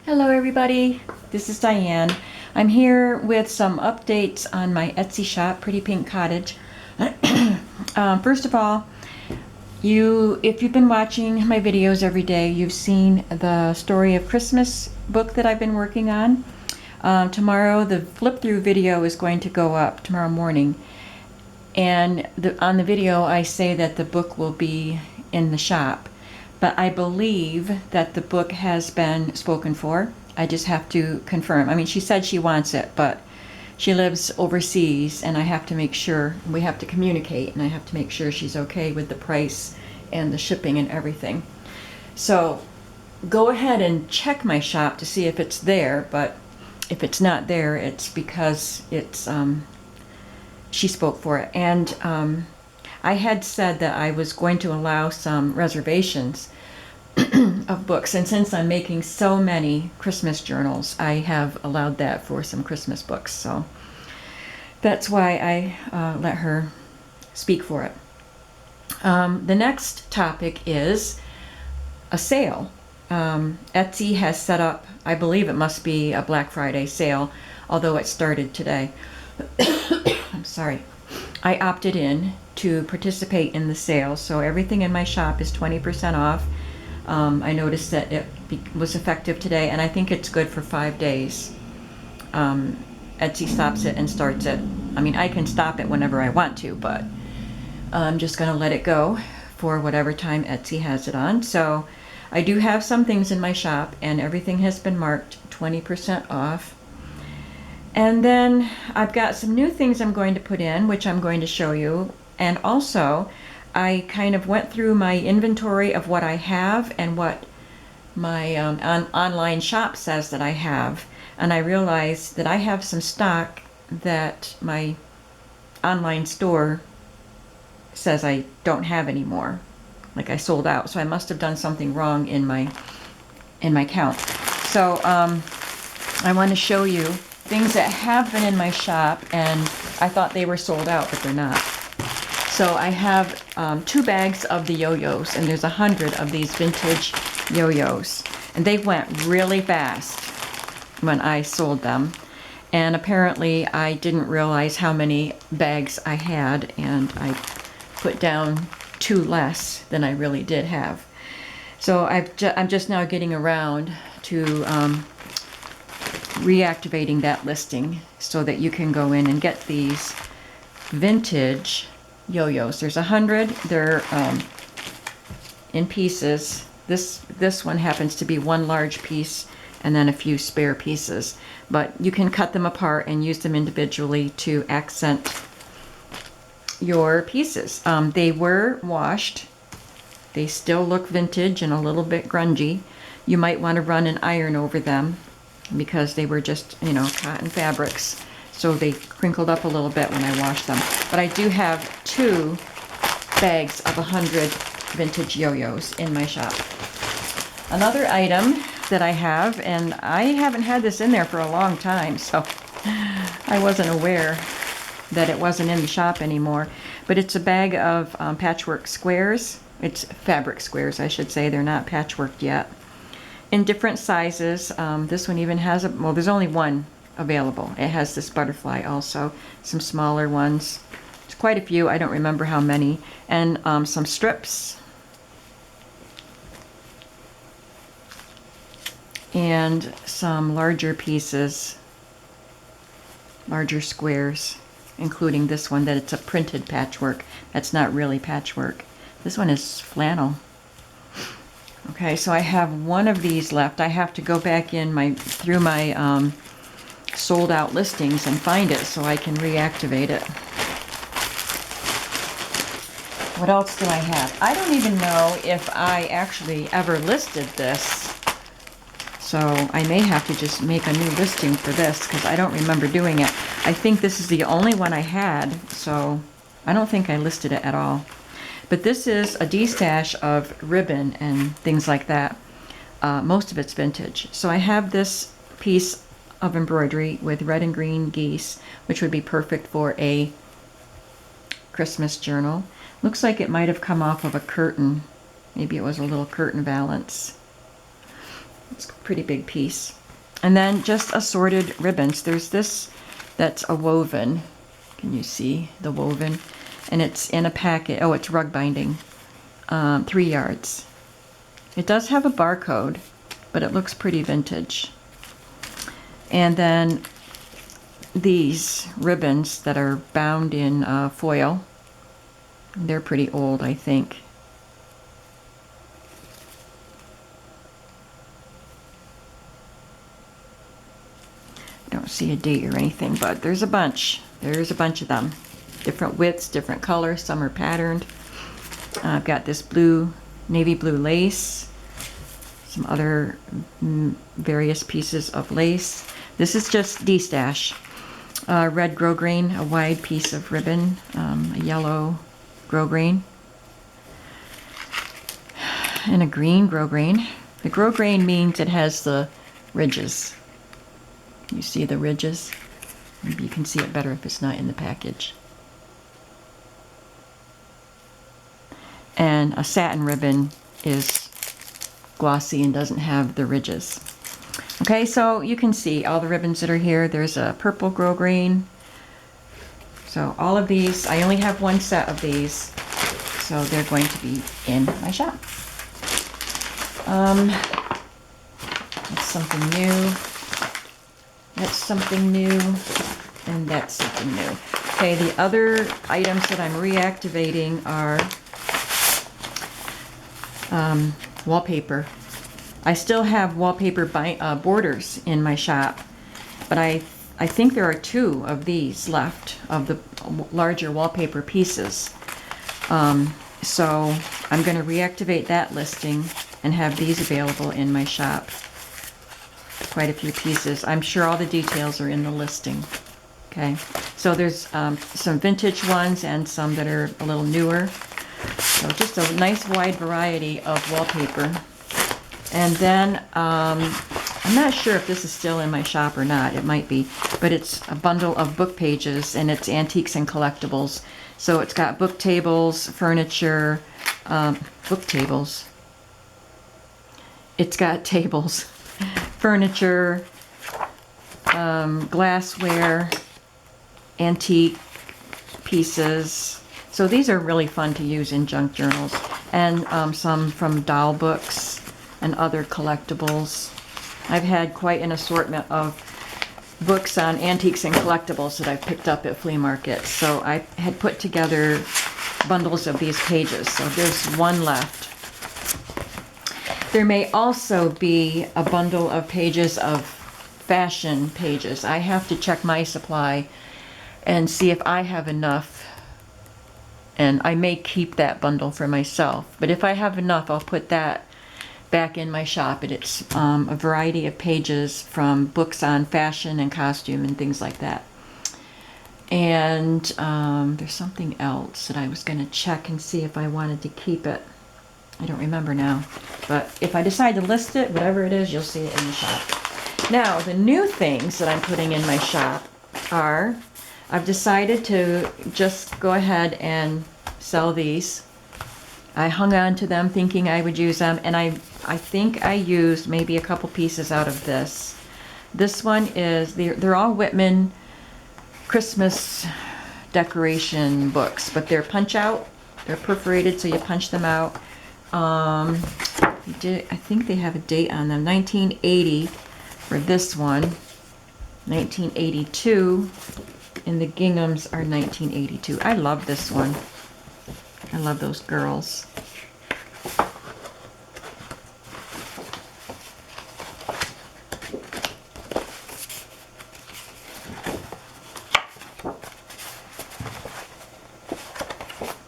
Hello everybody, this is Diane. I'm here with some updates on my Etsy shop, Pretty Pink Cottage. First of all, if you've been watching my videos every day, you've seen the Story of Christmas book that I've been working on. Tomorrow the flip through video is going to go up tomorrow morning, and on the video I say that the book will be in the shop. But I believe that the book has been spoken for. I just have to confirm. I mean, she said she wants it, but she lives overseas, and I have to make sure, we have to communicate, and I have to make sure she's okay with the price and the shipping and everything. So go ahead and check my shop to see if it's there, but if it's not there, it's because she spoke for it. And I had said that I was going to allow some reservations of books, and since I'm making so many Christmas journals, I have allowed that for some Christmas books. So that's why I let her speak for it. The next topic is a sale. Etsy has set up, I believe it must be a Black Friday sale, although it started today. I'm sorry. I opted in to participate in the sale, so everything in my shop is 20% off. I noticed that it was effective today, and I think it's good for 5 days. Etsy stops it and starts it. I mean, I can stop it whenever I want to, but I'm just going to let it go for whatever time Etsy has it on. So I do have some things in my shop, and everything has been marked 20% off. And then I've got some new things I'm going to put in, which I'm going to show you. And also, I kind of went through my inventory of what I have and what my online shop says that I have. And I realized that I have some stock that my online store says I don't have anymore. Like I sold out. So I must have done something wrong in my count. So I want to show you things that have been in my shop, and I thought they were sold out, but they're not. So I have 2 bags of the yo-yos, and there's 100 of these vintage yo-yos. And they went really fast when I sold them. And apparently I didn't realize how many bags I had, and I put down 2 less than I really did have. So I'm just now getting around to reactivating that listing so that you can go in and get these vintage yo-yos. There's 100. They're in pieces. This one happens to be one large piece and then a few spare pieces, but you can cut them apart and use them individually to accent your pieces. They were washed. They still look vintage and a little bit grungy. You might want to run an iron over them because they were just, cotton fabrics. So they crinkled up a little bit when I washed them. But I do have 2 bags of 100 vintage yo-yos in my shop. Another item that I have, and I haven't had this in there for a long time, so I wasn't aware that it wasn't in the shop anymore. But it's a bag of patchwork squares. It's fabric squares, I should say. They're not patchworked yet. In different sizes. This one even has there's only one available. It has this butterfly also. Some smaller ones. It's quite a few. I don't remember how many. And some strips. And some larger pieces. Larger squares. Including this one that it's a printed patchwork. That's not really patchwork. This one is flannel. Okay, so I have one of these left. I have to go back in through my sold out listings and find it so I can reactivate it. What else do I have? I don't even know if I actually ever listed this. So I may have to just make a new listing for this because I don't remember doing it. I think this is the only one I had, so I don't think I listed it at all. But this is a de-stash of ribbon and things like that. Most of it's vintage. So I have this piece of embroidery with red and green geese, which would be perfect for a Christmas journal. Looks like it might have come off of a curtain. Maybe it was a little curtain valance. It's a pretty big piece. And then just assorted ribbons. There's this that's a woven. Can you see the woven? And it's in a packet. Oh, it's rug binding. 3 yards. It does have a barcode, but it looks pretty vintage. And then these ribbons that are bound in foil. They're pretty old, I think. Don't see a date or anything, but there's a bunch. There's a bunch of them. Different widths, different colors. Some are patterned. I've got this blue, navy blue lace. Some other various pieces of lace. This is just D-stash. Red grosgrain, a wide piece of ribbon. A yellow grosgrain. And a green grosgrain. The grosgrain means it has the ridges. You see the ridges? Maybe you can see it better if it's not in the package. And a satin ribbon is glossy and doesn't have the ridges. Okay, so you can see all the ribbons that are here. There's a purple grosgrain. So all of these, I only have one set of these, so they're going to be in my shop. That's something new. That's something new. And that's something new. Okay, the other items that I'm reactivating are wallpaper. I still have wallpaper borders in my shop, but I think there are 2 of these left, of the larger wallpaper pieces. So I'm going to reactivate that listing and have these available in my shop. Quite a few pieces. I'm sure all the details are in the listing. Okay, so there's some vintage ones and some that are a little newer. So just a nice wide variety of wallpaper. And then, I'm not sure if this is still in my shop or not. It might be. But it's a bundle of book pages, and it's antiques and collectibles. So it's got book tables, furniture, book tables. It's got tables, furniture, glassware, antique pieces. So these are really fun to use in junk journals. And some from doll books and other collectibles. I've had quite an assortment of books on antiques and collectibles that I've picked up at flea markets. So I had put together bundles of these pages. So there's one left. There may also be a bundle of pages of fashion pages. I have to check my supply and see if I have enough. And I may keep that bundle for myself. But if I have enough, I'll put that back in my shop. And it's a variety of pages from books on fashion and costume and things like that. And there's something else that I was going to check and see if I wanted to keep it. I don't remember now. But if I decide to list it, whatever it is, you'll see it in the shop. Now, the new things that I'm putting in my shop are, I've decided to just go ahead and sell these. I hung on to them thinking I would use them, and I think I used maybe a couple pieces out of this. This one is, they're all Whitman Christmas decoration books, but they're punch out. They're perforated, so you punch them out. I think they have a date on them, 1980 for this one, 1982, and the ginghams are 1982. I love this one. I love those girls.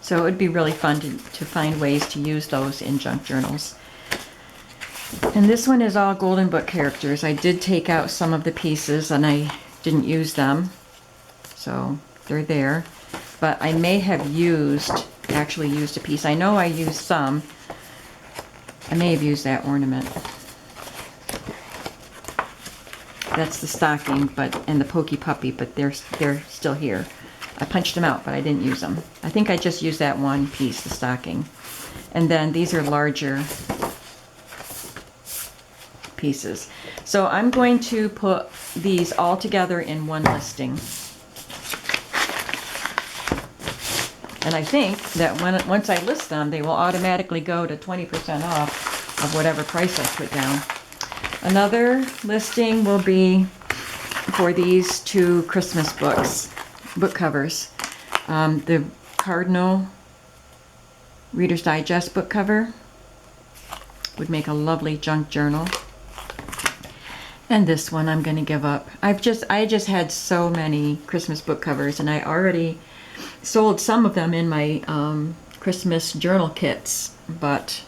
So it would be really fun to find ways to use those in junk journals. And this one is all Golden Book characters. I did take out some of the pieces and I didn't use them. So they're there. But I may have actually used a piece. I know I used some. I may have used that ornament. That's the stocking, and the Pokey Puppy, but they're still here. I punched them out, but I didn't use them. I think I just used that one piece, the stocking. And then these are larger pieces. So I'm going to put these all together in one listing. And I think that once I list them, they will automatically go to 20% off of whatever price I put down. Another listing will be for these 2 Christmas books, book covers. The Cardinal Reader's Digest book cover would make a lovely junk journal. And this one I'm going to give up. I just had so many Christmas book covers, and I already sold some of them in my Christmas journal kits, but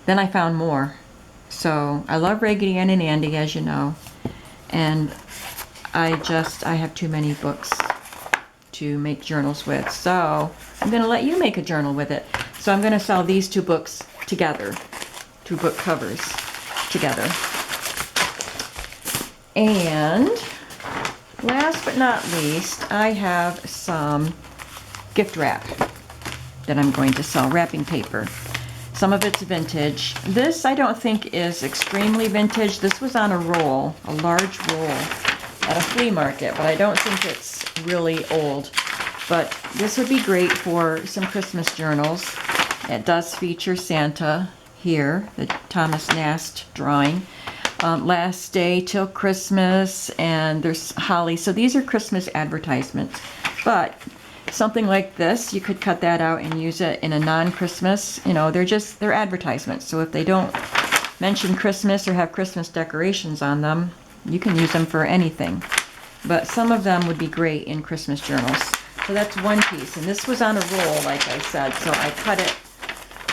then I found more. So I love Raggedy Ann and Andy, as you know, and I have too many books to make journals with. So I'm going to let you make a journal with it. So I'm going to sell these 2 books together, 2 book covers together. And last but not least, I have some gift wrap that I'm going to sell, wrapping paper. Some of it's vintage. This I don't think is extremely vintage. This was on a roll, a large roll at a flea market, but I don't think it's really old. But this would be great for some Christmas journals. It does feature Santa here, the Thomas Nast drawing. Last day till Christmas, and there's holly. So these are Christmas advertisements. But something like this, you could cut that out and use it in a non-Christmas, they're advertisements. So if they don't mention Christmas or have Christmas decorations on them, you can use them for anything. But some of them would be great in Christmas journals. So that's one piece, and this was on a roll, like I said, so I cut it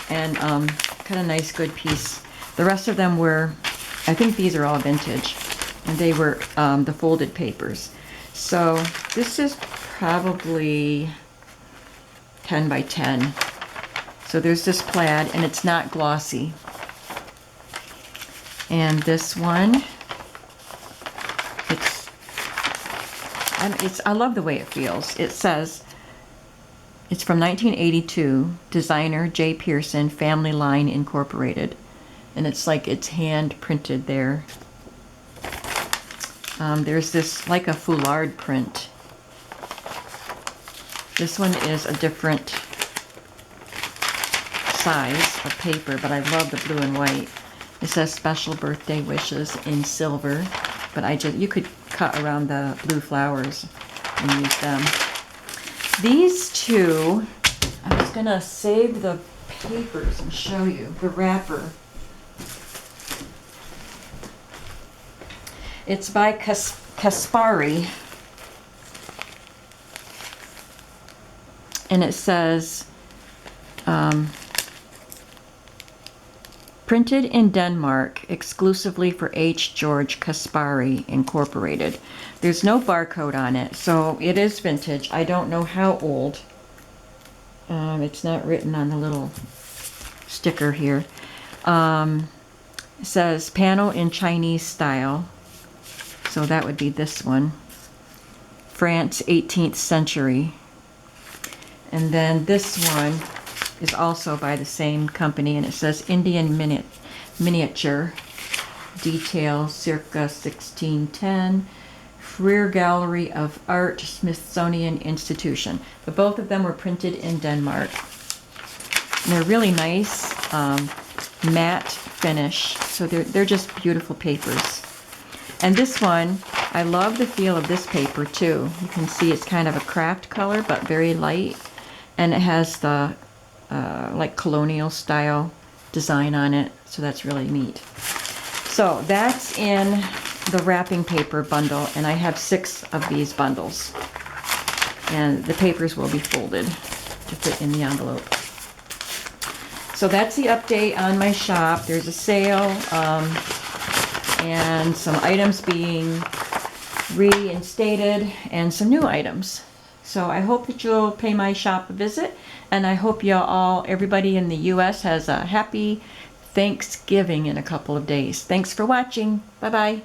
and cut a nice good piece. The rest of them were, I think these are all vintage, and they were the folded papers. So this is probably 10 by 10. So there's this plaid, and it's not glossy. And this one, I love the way it feels. It says, it's from 1982, designer J. Pearson, Family Line Incorporated. And it's like it's hand printed there. There's this, like a foulard print. This one is a different size of paper, but I love the blue and white. It says special birthday wishes in silver, but you could cut around the blue flowers and use them. These 2, I was gonna save the papers and show you the wrapper. It's by Caspari, and it says printed in Denmark exclusively for H. George Caspari Incorporated. There's no barcode on it, so it is vintage. I don't know how old. It's not written on the little sticker here. It says panel in Chinese style. So that would be this one. France, 18th century. And then this one is also by the same company, and it says Indian miniature, detail circa 1610, Freer Gallery of Art, Smithsonian Institution. But both of them were printed in Denmark. And they're really nice, matte finish. So they're just beautiful papers. And this one, I love the feel of this paper too. You can see it's kind of a craft color, but very light. And it has the like colonial style design on it. So that's really neat. So that's in the wrapping paper bundle, and I have 6 of these bundles. And the papers will be folded to fit in the envelope. So that's the update on my shop. There's a sale, and some items being reinstated, and some new items. So I hope that you'll pay my shop a visit, and I hope everybody in the U.S. has a happy Thanksgiving in a couple of days. Thanks for watching. Bye-bye.